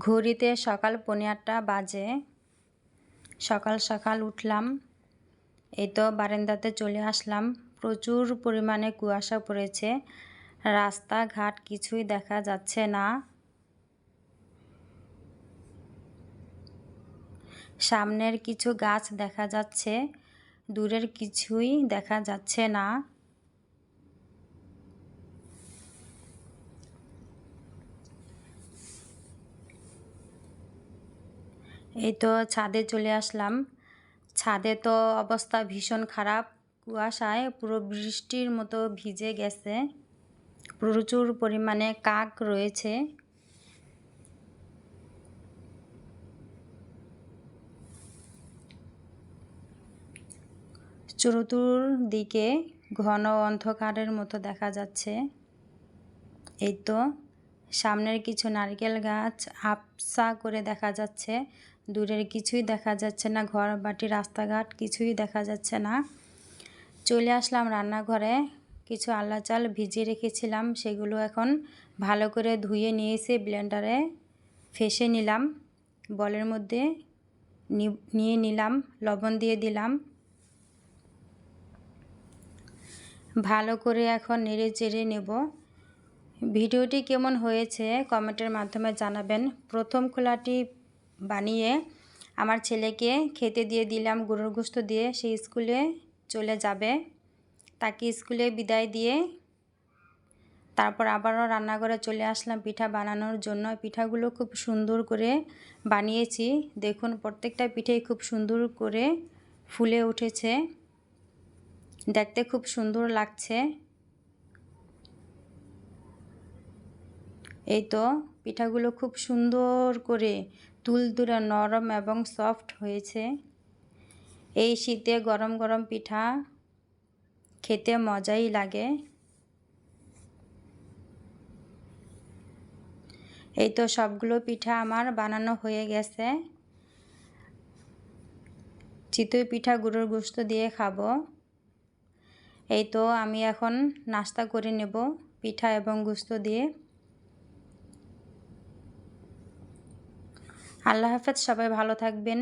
ঘড়িতে সকাল 8:45 বাজে। সকাল সকাল উঠলাম, এই তো বারান্দাতে চলে আসলাম। প্রচুর পরিমাণে কুয়াশা পড়েছে, রাস্তাঘাট কিছুই দেখা যাচ্ছে না। সামনের কিছু গাছ দেখা যাচ্ছে, দূরের কিছুই দেখা যাচ্ছে না। এই তো ছাদে চলে আসলাম। ছাদে তো অবস্থা ভীষণ খারাপ, কুয়াশায় পুরো বৃষ্টির মতো ভিজে গেছে। প্রচুর পরিমাণে কাক রয়েছে। চতুর্দিকে ঘন অন্ধকারের মতো দেখা যাচ্ছে। এই তো সামনের কিছু নারকেল গাছ আবছা করে দেখা যাচ্ছে, দূরের কিছুই দেখা যাচ্ছে না। ঘর বাড়ি রাস্তাঘাট কিছুই দেখা যাচ্ছে না। চলে আসলাম রান্নাঘরে। কিছু আল্লা চাল ভিজিয়ে রেখেছিলাম, সেগুলো এখন ভালো করে ধুয়ে নিয়ে এসে ব্লেন্ডারে ফেসে নিলাম। বলের মধ্যে নিয়ে নিলাম, লবণ দিয়ে দিলাম। ভালো করে এখন নেড়ে চেড়ে নেব। ভিডিওটি কেমন হয়েছে কমেন্টের মাধ্যমে জানাবেন। প্রথম খোলাটি বানিয়ে আমার ছেলেকে খেতে দিয়ে দিলাম গরুর গোশত দিয়ে। সে স্কুলে চলে যাবে, তাকে স্কুলে বিদায় দিয়ে তারপর আবারও রান্নাঘরে চলে আসলাম পিঠা বানানোর জন্য। পিঠাগুলো খুব সুন্দর করে বানিয়েছি। দেখুন প্রত্যেকটা পিঠাই খুব সুন্দর করে ফুলে উঠেছে, দেখতে খুব সুন্দর লাগছে। এই তো পিঠাগুলো খুব সুন্দর করে তুলতুলে নরম এবং সফট হয়েছে। এই শীতে গরম গরম পিঠা খেতে মজাই লাগে। এই তো সবগুলো পিঠা আমার বানানো হয়ে গেছে। চিতই পিঠা গরুর গোশত দিয়ে খাবো। এই তো আমি এখন নাস্তা করে নেব পিঠা এবং গোশত দিয়ে। আল্লাহ হাফেজ, সবাই ভালো থাকবেন।